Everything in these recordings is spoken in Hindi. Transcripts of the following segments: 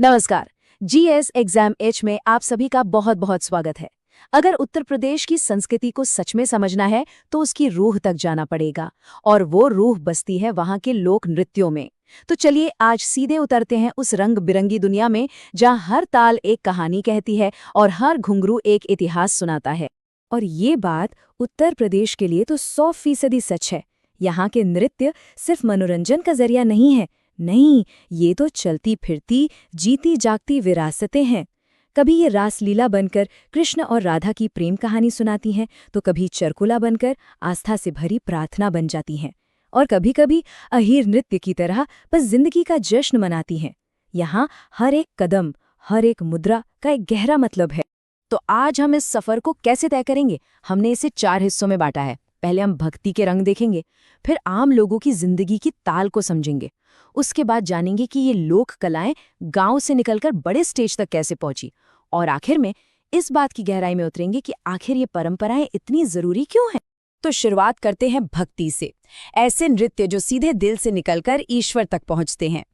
नमस्कार। जीएस एग्जाम एच में आप सभी का बहुत बहुत स्वागत है। अगर उत्तर प्रदेश की संस्कृति को सच में समझना है तो उसकी रूह तक जाना पड़ेगा, और वो रूह बसती है वहाँ के लोक नृत्यों में। तो चलिए आज सीधे उतरते हैं उस रंग बिरंगी दुनिया में जहाँ हर ताल एक कहानी कहती है और हर घुंघरू एक इतिहास सुनाता है। और ये बात उत्तर प्रदेश के लिए तो 100% सच है। यहाँ के नृत्य सिर्फ मनोरंजन का जरिया नहीं है, नहीं, ये तो चलती फिरती जीती जागती विरासतें हैं। कभी ये रासलीला बनकर कृष्ण और राधा की प्रेम कहानी सुनाती हैं, तो कभी चरकुला बनकर आस्था से भरी प्रार्थना बन जाती हैं, और कभी कभी अहीर नृत्य की तरह बस जिंदगी का जश्न मनाती हैं। यहाँ हर एक कदम, हर एक मुद्रा का एक गहरा मतलब है। तो आज हम इस सफर को कैसे तय करेंगे? हमने इसे 4 हिस्सों में बांटा है। पहले हम भक्ति के रंग देखेंगे, फिर आम लोगों की जिंदगी की ताल को समझेंगे, उसके बाद जानेंगे कि ये लोक कलाएं गांव से निकलकर बड़े स्टेज तक कैसे पहुंची, और आखिर में इस बात की गहराई में उतरेंगे कि आखिर ये परंपराएं इतनी जरूरी क्यों हैं। तो शुरुआत करते हैं भक्ति से, ऐसे नृत्य जो सीधे दिल से निकलकर ईश्वर तक पहुंचते हैं।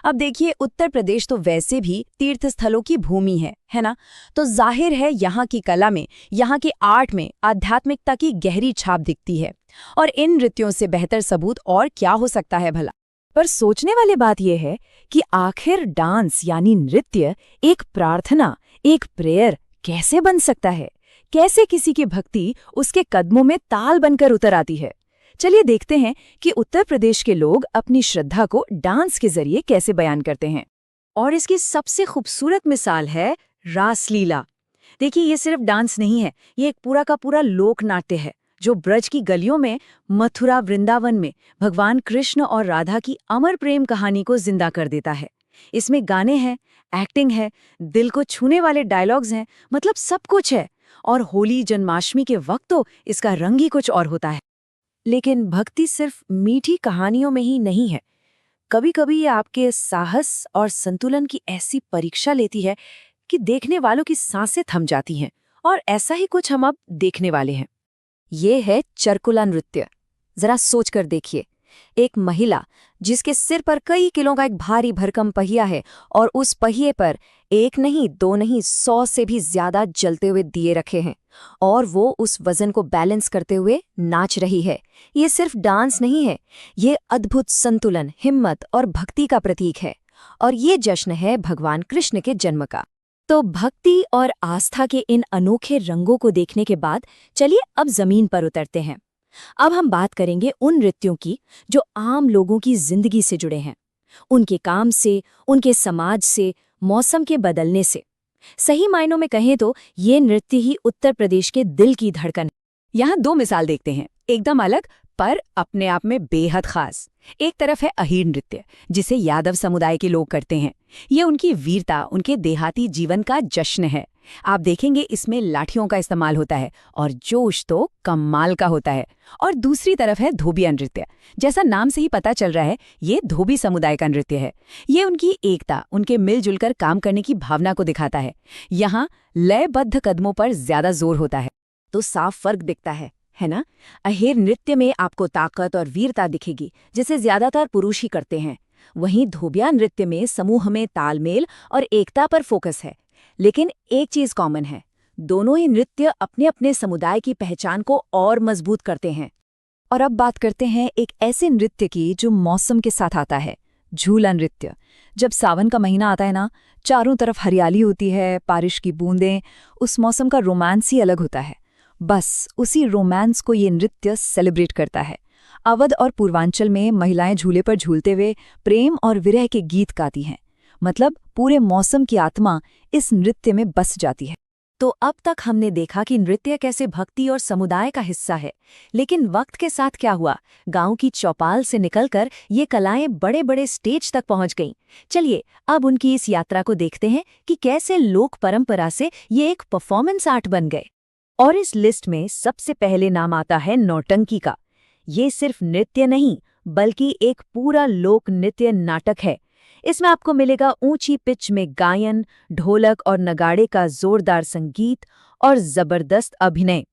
अब देखिए, उत्तर प्रदेश तो वैसे भी तीर्थ स्थलों की भूमि है ना? तो जाहिर है यहाँ की कला में, यहाँ के आर्ट में आध्यात्मिकता की गहरी छाप दिखती है। और इन नृत्यों से बेहतर सबूत और क्या हो सकता है भला। पर सोचने वाली बात यह है कि आखिर डांस यानी नृत्य एक प्रार्थना, एक प्रेयर कैसे बन सकता है? कैसे किसी की भक्ति उसके कदमों में ताल बनकर उतर आती है? चलिए देखते हैं कि उत्तर प्रदेश के लोग अपनी श्रद्धा को डांस के जरिए कैसे बयान करते हैं। और इसकी सबसे खूबसूरत मिसाल है रासलीला। देखिए, ये सिर्फ डांस नहीं है, ये एक पूरा का पूरा लोक नाट्य है जो ब्रज की गलियों में, मथुरा, वृंदावन में भगवान कृष्ण और राधा की अमर प्रेम कहानी को जिंदा कर देता है। इसमें गाने हैं, एक्टिंग है, दिल को छूने वाले डायलॉग्स हैं, मतलब सब कुछ है। और होली, जन्माष्टमी के वक्त तो इसका रंग ही कुछ और होता है। लेकिन भक्ति सिर्फ मीठी कहानियों में ही नहीं है। कभी कभी ये आपके साहस और संतुलन की ऐसी परीक्षा लेती है कि देखने वालों की सांसें थम जाती हैं। और ऐसा ही कुछ हम अब देखने वाले हैं। ये है चरकुला नृत्य। जरा सोच कर देखिए, एक महिला जिसके सिर पर कई किलो का एक भारी भरकम पहिया है, और उस पहिए पर एक नहीं, 2 नहीं, 100 से भी ज्यादा जलते हुए दिए रखे हैं, और वो उस वजन को बैलेंस करते हुए नाच रही है। ये सिर्फ डांस नहीं है, ये अद्भुत संतुलन, हिम्मत और भक्ति का प्रतीक है। और ये जश्न है भगवान कृष्ण के जन्म का। तो भक्ति और आस्था के इन अनोखे रंगों को देखने के बाद चलिए अब जमीन पर उतरते हैं। अब हम बात करेंगे उन नृत्यों की जो आम लोगों की जिंदगी से जुड़े हैं, उनके काम से, उनके समाज से, मौसम के बदलने से। सही मायनों में कहें तो ये नृत्य ही उत्तर प्रदेश के दिल की धड़कन है। यहाँ 2 मिसाल देखते हैं, एकदम अलग पर अपने आप में बेहद खास। एक तरफ है अहीर नृत्य, जिसे यादव समुदाय के लोग करते हैं। ये उनकी वीरता, उनके देहाती जीवन का जश्न है। आप देखेंगे इसमें लाठियों का इस्तेमाल होता है और जोश तो कमाल का होता है। और दूसरी तरफ है धोबिया नृत्य। जैसा नाम से ही पता चल रहा है, ये धोबी समुदाय का नृत्य है। ये उनकी एकता, उनके मिलजुल कर काम करने की भावना को दिखाता है। यहाँ लयबद्ध कदमों पर ज्यादा जोर होता है, तो साफ फर्क दिखता है ना? अहीर नृत्य में आपको ताकत और वीरता दिखेगी, जिसे ज्यादातर पुरुष ही करते हैं। वहीं धोबिया नृत्य में समूह में तालमेल और एकता पर फोकस है। लेकिन एक चीज कॉमन है, दोनों ही नृत्य अपने अपने समुदाय की पहचान को और मजबूत करते हैं। और अब बात करते हैं एक ऐसे नृत्य की जो मौसम के साथ आता है, झूला नृत्य। जब सावन का महीना आता है ना, चारों तरफ हरियाली होती है, बारिश की बूंदें, उस मौसम का रोमांस ही अलग होता है। बस उसी रोमांस को ये नृत्य सेलिब्रेट करता है। अवध और पूर्वांचल में महिलाएं झूले पर झूलते हुए प्रेम और विरह के गीत गाती हैं। मतलब पूरे मौसम की आत्मा इस नृत्य में बस जाती है। तो अब तक हमने देखा कि नृत्य कैसे भक्ति और समुदाय का हिस्सा है। लेकिन वक्त के साथ क्या हुआ? गांव की चौपाल से निकलकर ये कलाएं बड़े बड़े स्टेज तक पहुंच गईं। चलिए अब उनकी इस यात्रा को देखते हैं कि कैसे लोक परंपरा से ये एक परफॉर्मेंस आर्ट बन गए। और इस लिस्ट में सबसे पहले नाम आता है नौटंकी का। ये सिर्फ नृत्य नहीं, बल्कि एक पूरा लोक नृत्य नाटक है। इसमें आपको मिलेगा ऊंची पिच में गायन, ढोलक और नगाड़े का जोरदार संगीत और जबरदस्त अभिनय।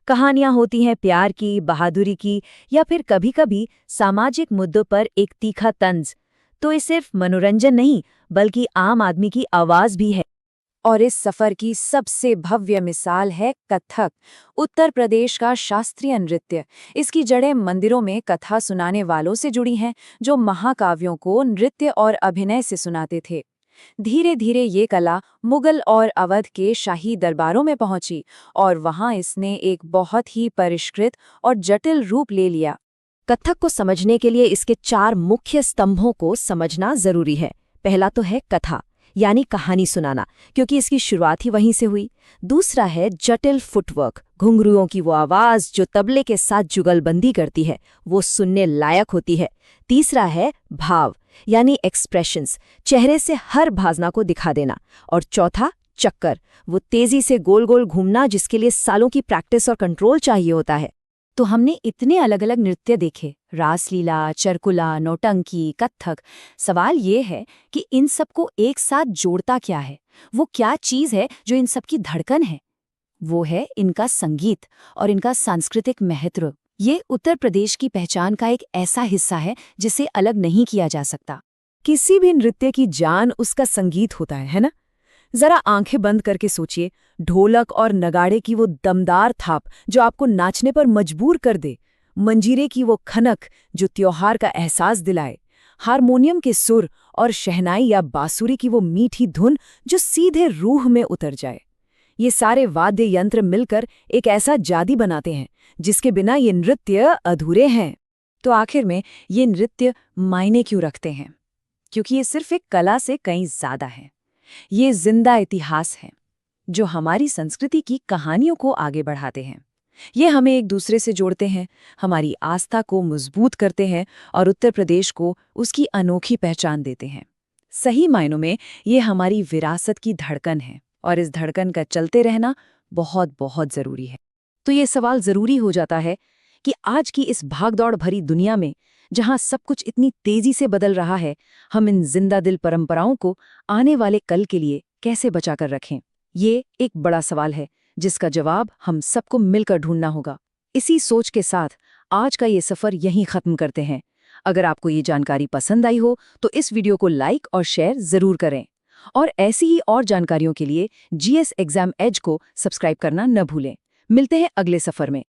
कहानियां होती हैं प्यार की, बहादुरी की, या फिर कभी-कभी सामाजिक मुद्दों पर एक तीखा तंज। तो ये सिर्फ मनोरंजन नहीं बल्कि आम आदमी की आवाज भी है। और इस सफर की सबसे भव्य मिसाल है कथक, उत्तर प्रदेश का शास्त्रीय नृत्य। इसकी जड़ें मंदिरों में कथा सुनाने वालों से जुड़ी हैं, जो महाकाव्यों को नृत्य और अभिनय से सुनाते थे। धीरे धीरे ये कला मुगल और अवध के शाही दरबारों में पहुंची और वहां इसने एक बहुत ही परिष्कृत और जटिल रूप ले लिया। कथक को समझने के लिए इसके 4 मुख्य स्तंभों को समझना जरूरी है। पहला तो है कथा, यानी कहानी सुनाना, क्योंकि इसकी शुरुआत ही वहीं से हुई। दूसरा है जटिल फुटवर्क, घुंघरूओं की वो आवाज जो तबले के साथ जुगलबंदी करती है, वो सुनने लायक होती है। तीसरा है भाव, यानी एक्सप्रेशंस, चेहरे से हर भावना को दिखा देना। और चौथा चक्कर, वो तेजी से गोल गोल घूमना जिसके लिए सालों की प्रैक्टिस और कंट्रोल चाहिए होता है। तो हमने इतने अलग अलग नृत्य देखे, रासलीला, चरकुला, नौटंकी, कथक। सवाल ये है कि इन सबको एक साथ जोड़ता क्या है? वो क्या चीज़ है जो इन सब की धड़कन है? वो है इनका संगीत और इनका सांस्कृतिक महत्व। ये उत्तर प्रदेश की पहचान का एक ऐसा हिस्सा है जिसे अलग नहीं किया जा सकता। किसी भी नृत्य की जान उसका संगीत होता है ना? जरा आंखें बंद करके सोचिए, ढोलक और नगाड़े की वो दमदार थाप जो आपको नाचने पर मजबूर कर दे, मंजीरे की वो खनक जो त्योहार का एहसास दिलाए, हारमोनियम के सुर और शहनाई या बांसुरी की वो मीठी धुन जो सीधे रूह में उतर जाए। ये सारे वाद्य यंत्र मिलकर एक ऐसा जादू बनाते हैं जिसके बिना ये नृत्य अधूरे हैं। तो आखिर में ये नृत्य मायने क्यों रखते हैं? क्योंकि ये सिर्फ एक कला से कहीं ज्यादा है। ये जिंदा इतिहास है जो हमारी संस्कृति की कहानियों को आगे बढ़ाते हैं। ये हमें एक दूसरे से जोड़ते हैं, हमारी आस्था को मजबूत करते हैं और उत्तर प्रदेश को उसकी अनोखी पहचान देते हैं। सही मायनों में ये हमारी विरासत की धड़कन है और इस धड़कन का चलते रहना बहुत बहुत जरूरी है। तो ये सवाल जरूरी हो जाता है कि आज की इस भागदौड़ भरी दुनिया में, जहां सब कुछ इतनी तेजी से बदल रहा है, हम इन जिंदा दिल परंपराओं को आने वाले कल के लिए कैसे बचा कर रखें? ये एक बड़ा सवाल है जिसका जवाब हम सबको मिलकर ढूंढना होगा। इसी सोच के साथ आज का ये सफर यहीं खत्म करते हैं। अगर आपको ये जानकारी पसंद आई हो तो इस वीडियो को लाइक और शेयर जरूर करें और ऐसी ही और जानकारियों के लिए GS एग्जाम एज को सब्सक्राइब करना न भूलें। मिलते हैं अगले सफर में।